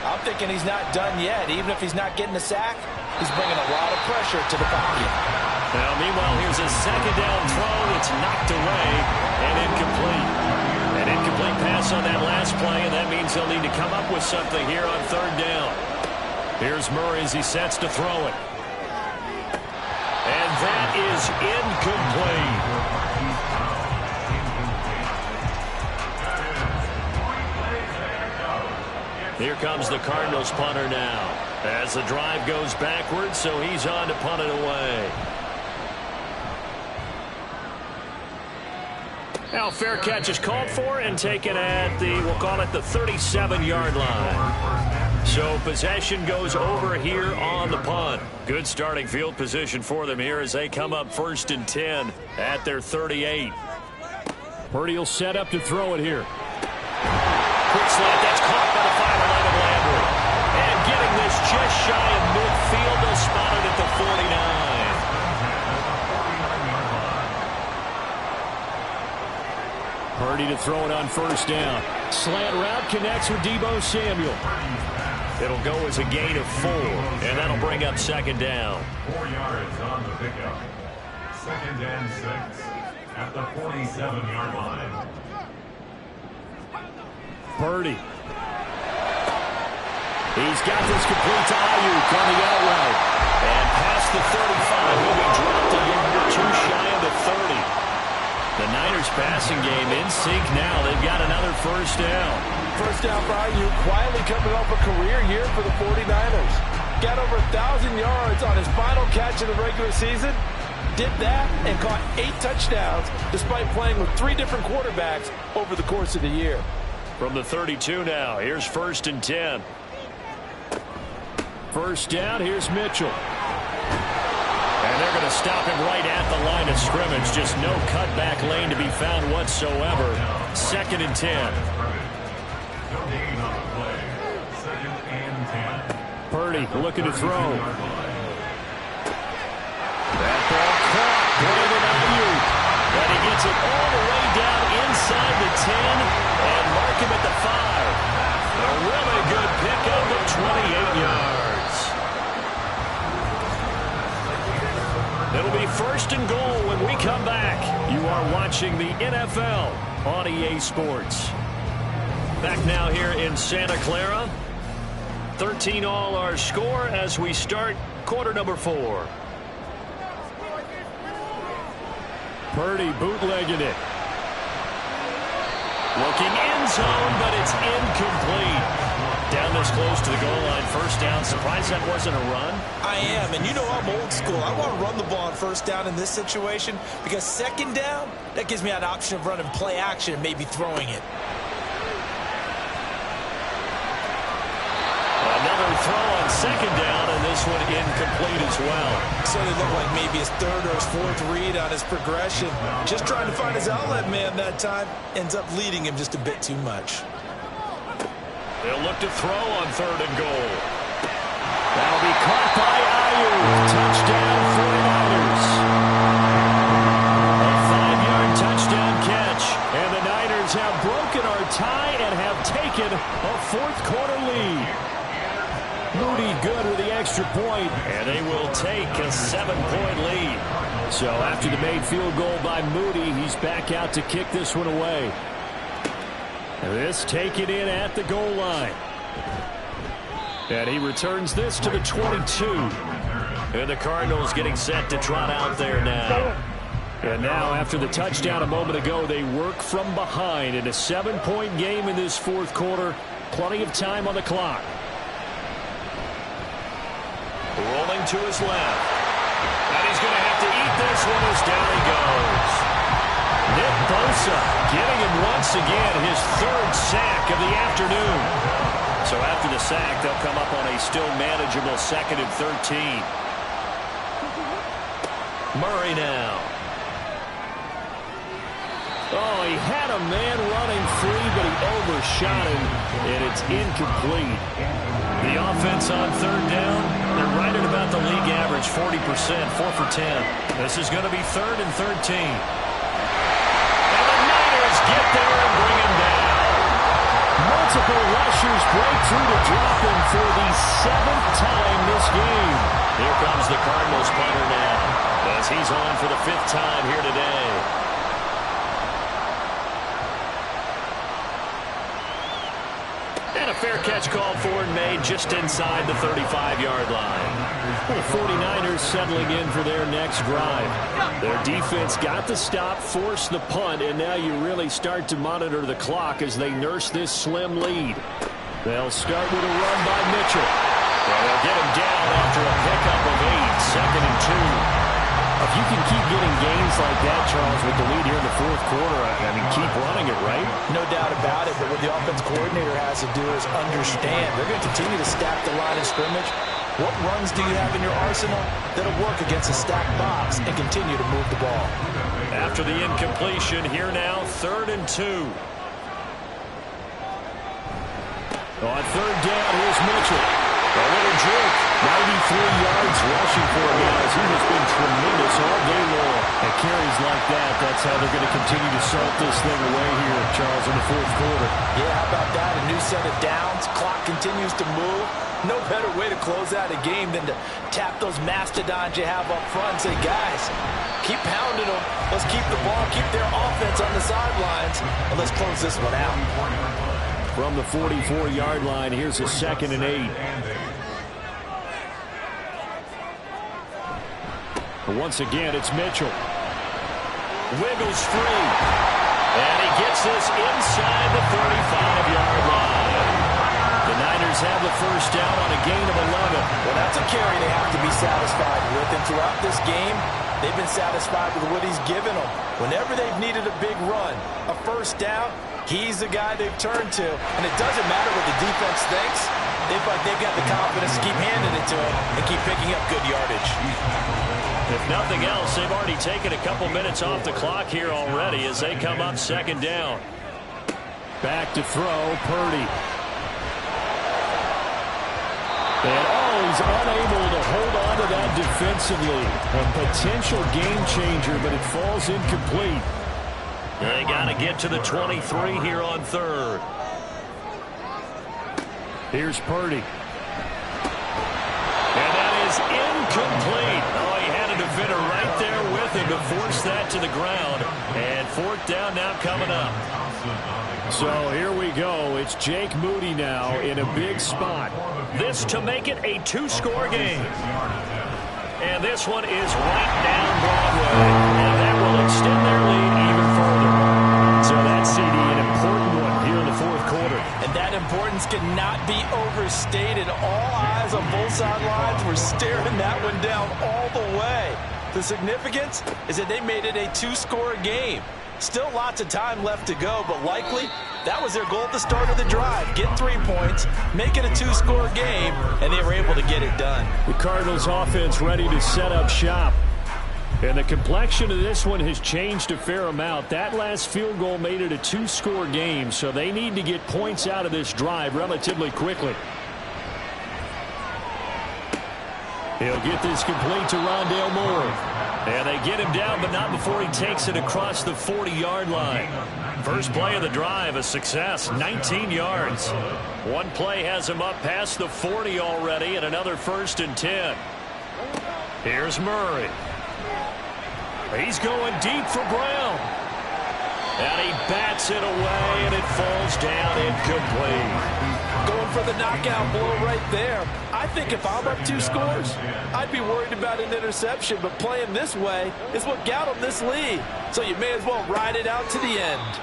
I'm thinking he's not done yet. Even if he's not getting a sack, he's bringing a lot of pressure to the pocket. Now, meanwhile, here's a 2nd down throw. It's knocked away and incomplete. An incomplete pass on that last play, and that means he'll need to come up with something here on 3rd down. Here's Murray as he sets to throw it. And that is incomplete. Here comes the Cardinals punter now. As the drive goes backwards, so he's on to punt it away. Now, fair catch is called for and taken at the, we'll call it the 37-yard line. So possession goes over here on the punt. Good starting field position for them here as they come up 1st and 10 at their 38. Purdy will set up to throw it here. Quick slant, that's caught by the 5'11" Landry. And getting this just shy of midfield, they'll spot it at the 49. Purdy to throw it on 1st down. Slant route connects with Deebo Samuel. It'll go as a gain of 4, and that'll bring up 2nd down. 4 yards on the pickup. 2nd and 6 at the 47-yard line. Purdy. He's got this complete to Ayuk on the out route. And past the 35, he'll be dropped a yard or 2 shy of the 30. The Niners passing game in sync now. They've got another 1st down. 1st down for Ayuk, quietly coming off a career year for the 49ers. Got over 1,000 yards on his final catch of the regular season. Did that and caught 8 touchdowns despite playing with 3 different quarterbacks over the course of the year. From the 32 now, here's 1st and 10. 1st down, here's Mitchell. And they're going to stop him right at the line of scrimmage. Just no cutback lane to be found whatsoever. 2nd and 10. Purdy looking to throw. That ball caught. Brandon Ayuk. And he gets it all the way down inside the 10 and mark him at the 5. A really good pickup of 28 yards. It'll be 1st and goal when we come back. You are watching the NFL on EA Sports. Back now here in Santa Clara. 13 all our score as we start quarter number 4. Purdy bootlegging it. Looking end zone, but it's incomplete. Down this close to the goal line, 1st down. Surprised that wasn't a run? I am, and you know I'm old school. I want to run the ball on 1st down in this situation because 2nd down, that gives me an option of running play action and maybe throwing it. Another throw on 2nd down, and this one incomplete as well. So they look like maybe his 3rd or his 4th read on his progression. Just trying to find his outlet man that time. Ends up leading him just a bit too much. They'll look to throw on 3rd and goal. That'll be caught by Ayuk. Touchdown 49ers. A 5-yard touchdown catch. And the Niners have broken our tie and have taken a 4th quarter lead. Moody good with the extra point. And they will take a 7-point lead. So after the made field goal by Moody, he's back out to kick this one away. This taken in at the goal line. And he returns this to the 22. And the Cardinals getting set to trot out there now. And now, after the touchdown a moment ago, they work from behind in a 7-point game in this fourth quarter. Plenty of time on the clock. Rolling to his left. And he's going to have to eat this one as down he goes. Nick Bosa getting him once again his third sack of the afternoon. So after the sack, they'll come up on a still manageable 2nd and 13. Murray now. Oh, he had a man running free, but he overshot him, and it's incomplete. The offense on third down, they're right at about the league average, 40%, 4 for 10. This is going to be 3rd and 13. And the Niners get there and bring him down. Multiple rushers break through to drop him for the 7th time this game. Here comes the Cardinals punter now, as he's on for the 5th time here today. And a fair catch called for and made just inside the 35-yard line. The 49ers settling in for their next drive. Their defense got the stop, forced the punt, and now you really start to monitor the clock as they nurse this slim lead. They'll start with a run by Mitchell. Well, they'll get him down after a pickup of 8, 2nd and 2. If you can keep getting gains like that, Charles, with the lead here in the fourth quarter, I mean, keep running it, right? No doubt about it, but what the offense coordinator has to do is understand they're going to continue to stack the line of scrimmage. What runs do you have in your arsenal that'll work against a stacked box and continue to move the ball? After the incompletion, here now, 3rd and 2. On 3rd down, here's Mitchell. A little juke. 93 yards rushing for him, guys. He has been tremendous all day long. And carries like that, that's how they're going to continue to salt this thing away here, Charles, in the fourth quarter. Yeah, how about that? A new set of downs. Clock continues to move. No better way to close out a game than to tap those mastodons you have up front and say, guys, keep pounding them. Let's keep the ball, keep their offense on the sidelines, and let's close this one out. From the 44-yard line, here's a 2nd and 8. Once again, it's Mitchell. Wiggles free. And he gets this inside the 35-yard line. The Niners have the first down on a gain of 11. Well, that's a carry they have to be satisfied with. And throughout this game, they've been satisfied with what he's given them. Whenever they've needed a big run, a first down, he's the guy they've turned to. And it doesn't matter what the defense thinks. They've got the confidence to keep handing it to him and keep picking up good yardage. If nothing else, they've already taken a couple minutes off the clock here already as they come up 2nd down. Back to throw, Purdy. And he's unable to hold on to that defensively. A potential game changer, but it falls incomplete. They got to get to the 23 here on 3rd. Here's Purdy. And that is incomplete. Oh, he had a defender right there with him to force that to the ground. And 4th down now coming up. So here we go. It's Jake Moody now in a big spot. This to make it a 2-score game. And this one is right down Broadway. And that will extend their lead even further. So that's, CD, an important one here in the fourth quarter. And that importance cannot be overstated. All eyes on both sidelines were staring that one down all the way. The significance is that they made it a 2-score game. Still lots of time left to go, but likely that was their goal at the start of the drive. Get 3 points, make it a 2-score game, and they were able to get it done. The Cardinals offense ready to set up shop. And the complexion of this one has changed a fair amount. That last field goal made it a 2-score game, so they need to get points out of this drive relatively quickly. He'll get this complete to Rondale Moore. And they get him down, but not before he takes it across the 40-yard line. First play of the drive, a success, 19 yards. One play has him up past the 40 already, and another 1st and 10. Here's Murray. He's going deep for Brown. And he bats it away, and it falls down incomplete. going for the knockout blow right there. I think if I'm up 2 scores, I'd be worried about an interception, but playing this way is what got him this lead. So you may as well ride it out to the end.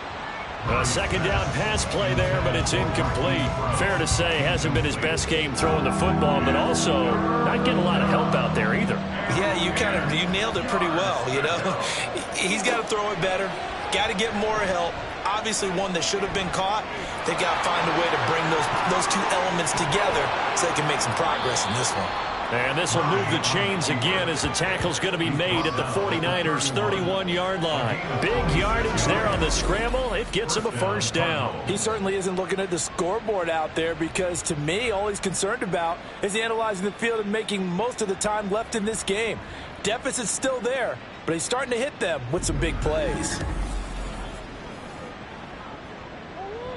A second down pass play there, but it's incomplete. Fair to say, hasn't been his best game throwing the football, but also not getting a lot of help out there either. Yeah, you nailed it pretty well, you know. He's got to throw it better, got to get more help. Obviously one that should have been caught. They've got to find a way to bring those 2 elements together so they can make some progress in this one. And this will move the chains again as the tackle's going to be made at the 49ers' 31-yard line. Big yardage there on the scramble. It gets him a first down. He certainly isn't looking at the scoreboard out there because, to me, all he's concerned about is analyzing the field and making most of the time left in this game. Deficit's still there, but he's starting to hit them with some big plays.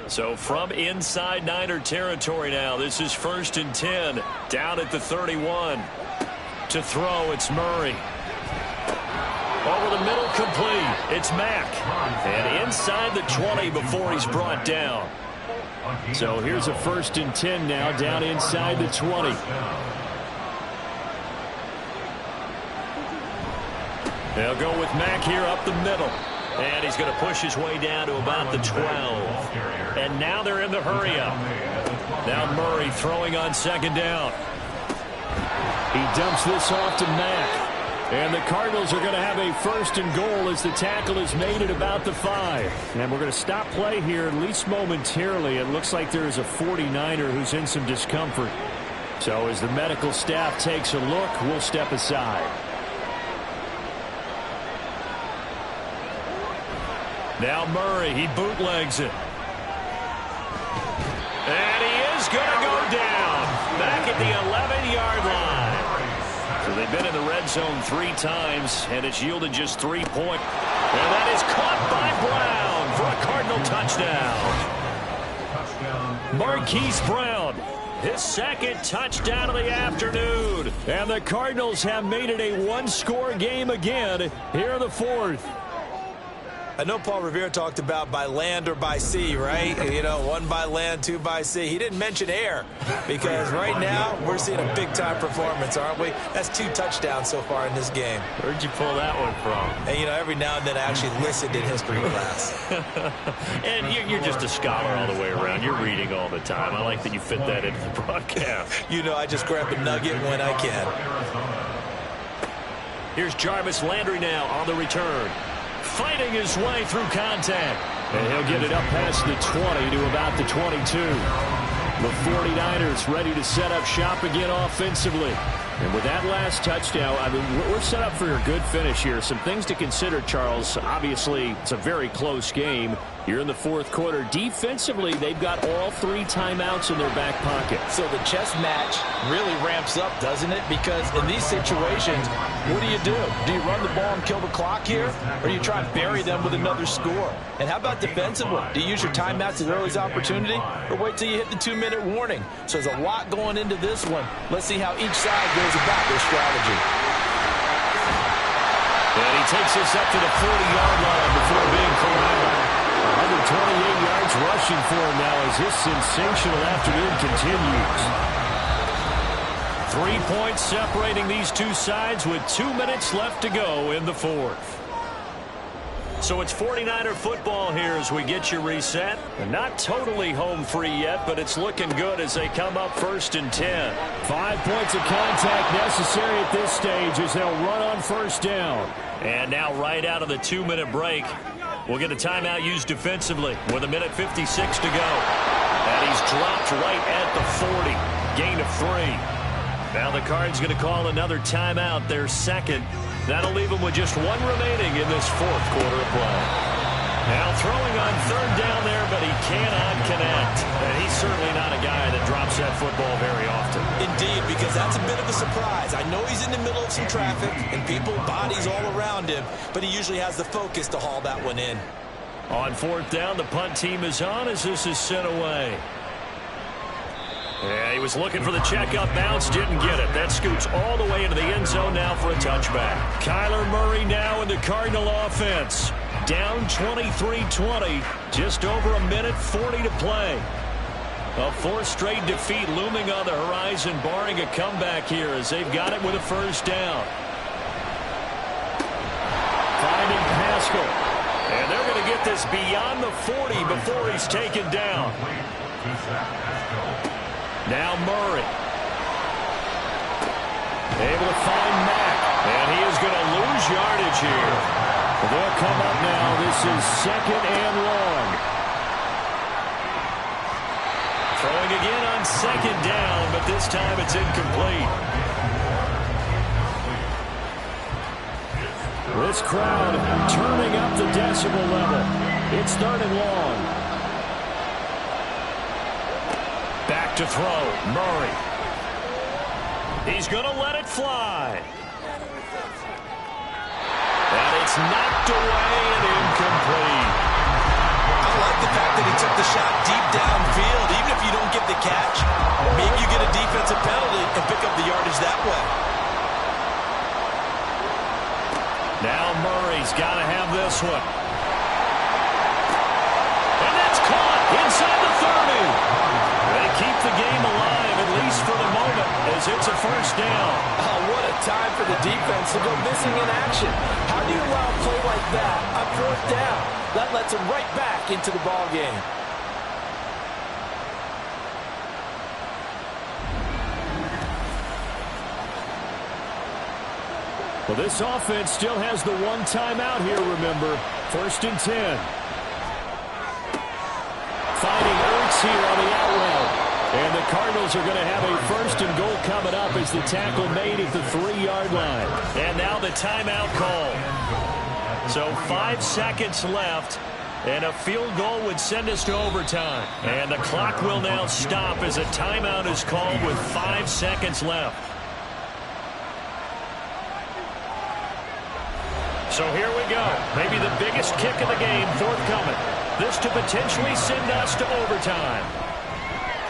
So from inside Niner territory now, this is 1st and 10. Down at the 31. To throw, it's Murray. Over the middle, complete. It's Mack. And inside the 20 before he's brought down. So here's a 1st and 10 now, down inside the 20. They'll go with Mack here up the middle. And he's going to push his way down to about the 12. And now they're in the hurry-up. Now Murray throwing on 2nd down. He dumps this off to Mack. And the Cardinals are going to have a 1st and goal as the tackle is made at about the 5. And we're going to stop play here, at least momentarily. It looks like there is a 49er who's in some discomfort. So as the medical staff takes a look, we'll step aside. Now Murray, he bootlegs it. And he is going to go down. Back at the 11-yard line. So they've been in the red zone 3 times, and it's yielded just 3 points. And that is caught by Brown for a Cardinal touchdown. Marquise Brown, his 2nd touchdown of the afternoon. And the Cardinals have made it a 1-score game again here in the 4th. I know Paul Revere talked about by land or by sea, right? You know, 1 by land, 2 by sea. He didn't mention air because right now we're seeing a big-time performance, aren't we? That's 2 touchdowns so far in this game. Where'd you pull that one from? And, you know, every now and then I actually listened in history class. And you're just a scholar all the way around. You're reading all the time. I like that you fit that into the broadcast. You know, I just grab a nugget when I can. Here's Jarvis Landry now on the return. Fighting his way through contact. And he'll get it up past the 20 to about the 22. The 49ers ready to set up shop again offensively. And with that last touchdown, I mean, we're set up for a good finish here. Some things to consider, Charles. Obviously, it's a very close game. You're in the 4th quarter. Defensively, they've got all 3 timeouts in their back pocket. So the chess match really ramps up, doesn't it? Because in these situations, what do? Do you run the ball and kill the clock here? Or do you try and bury them with another score? And how about defensively? Do you use your timeouts as early as opportunity? Or wait till you hit the 2-minute warning? So there's a lot going into this one. Let's see how each side goes about their strategy. And he takes us up to the 40-yard line before being corralled. 128 yards rushing for him now as this sensational afternoon continues. 3 points separating these 2 sides with 2 minutes left to go in the 4th. So it's 49er football here as we get you reset. Not totally home free yet, but it's looking good as they come up 1st and 10. 5 points of contact necessary at this stage as they'll run on 1st down. And now right out of the 2-minute break, we'll get a timeout used defensively with 1:56 to go. And he's dropped right at the 40. Gain of 3. Now the Cards going to call another timeout, their 2nd. That'll leave them with just 1 remaining in this 4th quarter of play. Now throwing on 3rd down there, but he cannot connect. And he's certainly not a guy that drops that football very often. Indeed, because that's a bit of a surprise. I know he's in the middle of some traffic and people, bodies all around him, but he usually has the focus to haul that one in. On 4th down, the punt team is on as this is sent away. Yeah, he was looking for the checkup bounce, didn't get it. That scoots all the way into the end zone now for a touchback. Kyler Murray now in the Cardinal offense. Down 23-20, just over 1:40 to play. A fourth straight defeat looming on the horizon, barring a comeback here as they've got it with a first down. Finding Pascal. And they're going to get this beyond the 40 before he's taken down. Now Murray. Able to find Mack. And he is going to lose yardage here. They'll come up now. This is 2nd and long. Throwing again on 2nd down, but this time it's incomplete. This crowd turning up the decibel level. It's 3rd and long. Back to throw. Murray. He's going to let it fly. And it's knocked away and incomplete. I like the fact that he took the shot deep downfield. Even if you don't get the catch, maybe you get a defensive penalty and pick up the yardage that way. Now Murray's got to have this one. And that's caught inside the 30. They keep the game alive, at least for the moment, as it's a first down. Oh, what a time for the defense to go missing in action. How do you allow a play like that on 4th down? That lets him right back into the ball game. Well, this offense still has the one timeout here, remember. 1st and 10. Finding Ertz here on the out route. And the Cardinals are going to have a 1st and goal coming up as the tackle made at the 3-yard line. And now the timeout call. So 5 seconds left. And a field goal would send us to overtime. And the clock will now stop as a timeout is called with 5 seconds left. So here we go. Maybe the biggest kick of the game forthcoming. This to potentially send us to overtime.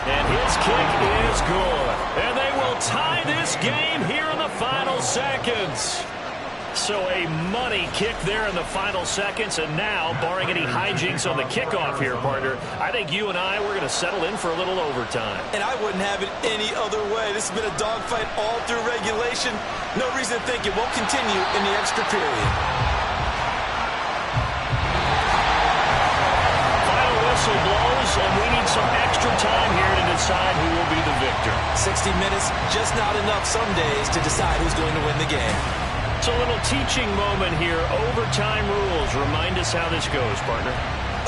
And his kick is good. And they will tie this game here in the final seconds. So a money kick there in the final seconds. And now, barring any hijinks on the kickoff here, partner, I think you and I, we're going to settle in for a little overtime. And I wouldn't have it any other way. This has been a dogfight all through regulation. No reason to think it won't continue in the extra period. Final whistle blows, and we need some extra time here to decide who will be the victor. 60 minutes, just not enough some days to decide who's going to win the game. It's a little teaching moment here. Overtime rules. Remind us how this goes, partner.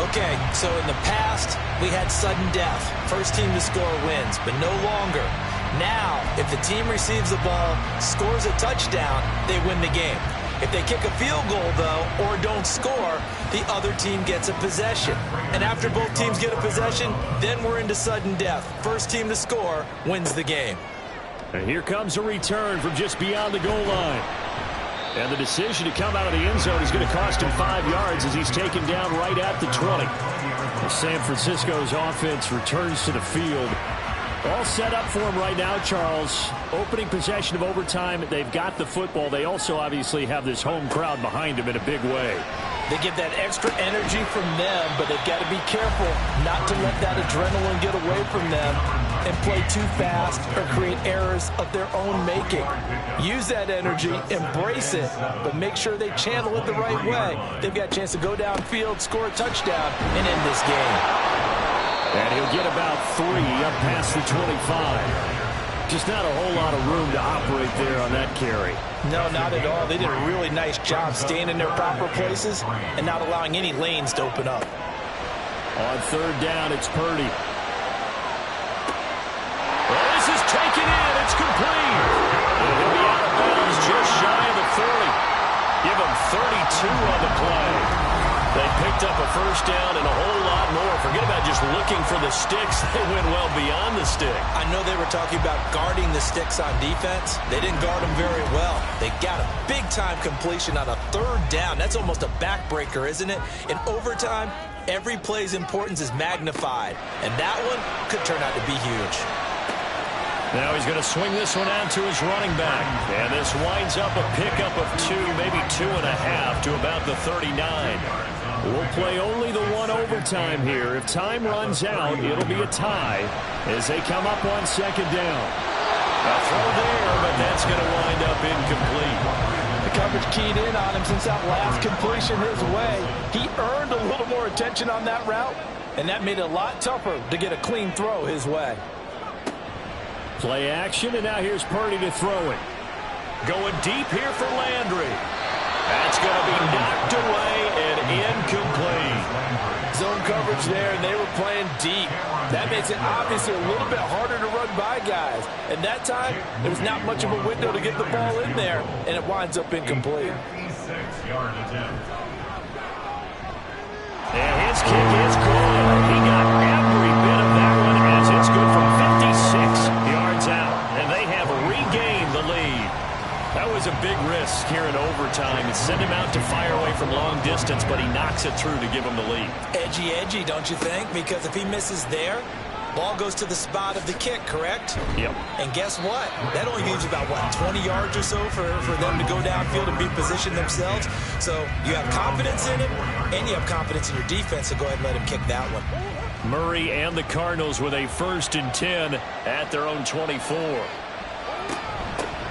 Okay, so in the past, we had sudden death. First team to score wins, but no longer. Now, if the team receives the ball, scores a touchdown, they win the game. If they kick a field goal, though, or don't score, the other team gets a possession. And after both teams get a possession, then we're into sudden death. First team to score wins the game. And here comes a return from just beyond the goal line. And the decision to come out of the end zone is going to cost him 5 yards as he's taken down right at the 20. As San Francisco's offense returns to the field. All set up for him right now, Charles. Opening possession of overtime. They've got the football. They also obviously have this home crowd behind them in a big way. They get that extra energy from them, but they've got to be careful not to let that adrenaline get away from them and play too fast or create errors of their own making. Use that energy, embrace it, but make sure they channel it the right way. They've got a chance to go downfield, score a touchdown, and end this game. And he'll get about 3 up past the 25. Just not a whole lot of room to operate there on that carry. No, not at all. They did a really nice job staying in their proper places and not allowing any lanes to open up. On 3rd down, it's Purdy. Well, this is taken in. It's complete. And he'll be out of bounds just shy of the 30. Give him 32 on the play. They picked up a first down and a whole lot more. Forget about just looking for the sticks. They went well beyond the stick. I know they were talking about guarding the sticks on defense. They didn't guard them very well. They got a big-time completion on a 3rd down. That's almost a backbreaker, isn't it? In overtime, every play's importance is magnified. And that one could turn out to be huge. Now he's going to swing this one out to his running back. And this winds up a pickup of 2, maybe 2.5 to about the 39. We'll play only the one overtime here. If time runs out, it'll be a tie as they come up on second down. A throw there, but that's going to wind up incomplete. The coverage keyed in on him since that last completion his way. He earned a little more attention on that route, and that made it a lot tougher to get a clean throw his way. Play action, and now here's Purdy to throw it. Going deep here for Landry. That's going to be knocked away and incomplete. Zone coverage there, and they were playing deep. That makes it obviously a little bit harder to run by guys. And that time, there was not much of a window to get the ball in there, and it winds up incomplete. And his kick is good. He got every bit of that one as it's good from 56 yards out. And they have regained the lead. That was a big risk here in overtime. It sent him out to fire away from long distance, but he knocks it through to give him the lead. Edgy, don't you think? Because if he misses there, ball goes to the spot of the kick, correct? Yep. And guess what? That only leaves about, 20 yards or so for them to go downfield and be positioned themselves. So you have confidence in him, and you have confidence in your defense, so go ahead and let him kick that one. Murray and the Cardinals with a 1st and 10 at their own 24.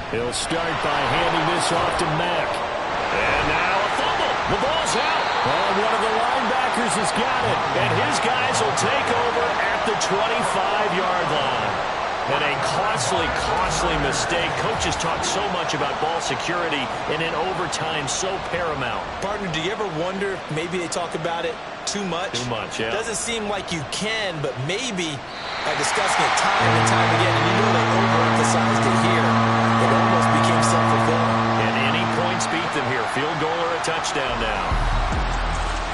He'll start by handing this off to Mack. And now a fumble. The ball's out. Oh, one of the linebackers has got it. And his guys will take over at the 25-yard line. And a costly mistake. Coaches talk so much about ball security, and in overtime, so paramount. Partner, do you ever wonder if maybe they talk about it too much? Too much, yeah. Doesn't seem like you can, but maybe by discussing it time and time again, and you know they overemphasized it here, it almost became self-fulfilling. And any points beat them here. Field goal or a touchdown now.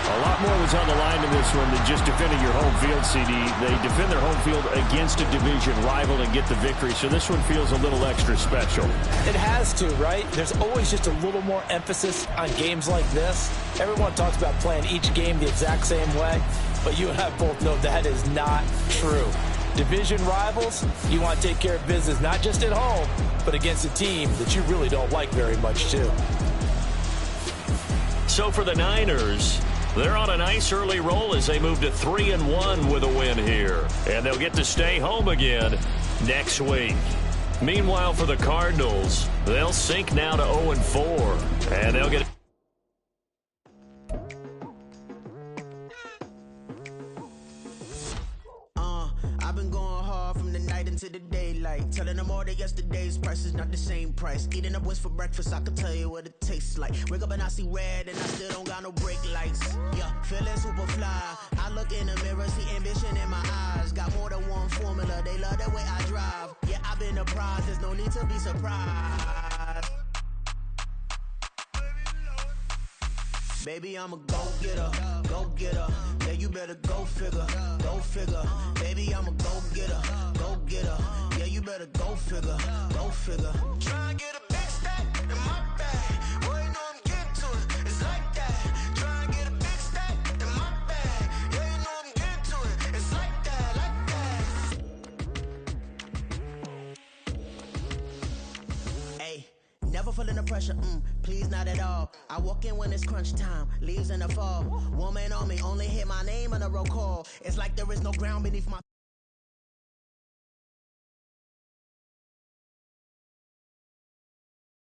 A lot more was on the line in this one than just defending your home field, CD. They defend their home field against a division rival and get the victory, so this one feels a little extra special. It has to, right? There's always just a little more emphasis on games like this. Everyone talks about playing each game the exact same way, but you and I both know that is not true. Division rivals, you want to take care of business not just at home, but against a team that you really don't like very much, too. So for the Niners, they're on a nice early roll as they move to 3-1 with a win here. And they'll get to stay home again next week. Meanwhile, for the Cardinals, they'll sink now to 0-4. And they'll get... I've been going hard from the night into the daylight, telling them all that yesterday's price is not the same price. Eating up wings for breakfast, I can tell you what it tastes like. Wake up and I see red and I still don't got no brake lights. Yeah, feeling super fly. I look in the mirror, see ambition in my eyes. Got more than one formula, they love the way I drive. Yeah, I've been a prize, there's no need to be surprised. Baby, I'm a go-getter, go-getter. Yeah, you better go figure, go figure. Baby, I'm a go-getter, go-getter. Yeah, you better go figure, go figure. Try and get a big stack in my bag. Boy, you know I'm getting to it, it's like that. Try and get a big stack in my bag. Yeah, you know I'm getting to it, it's like that, Hey, never feeling the pressure, please not at all. I walk in when it's crunch time, leaves in the fall. Woman on me, only hit my name on a roll call. It's like there is no ground beneath my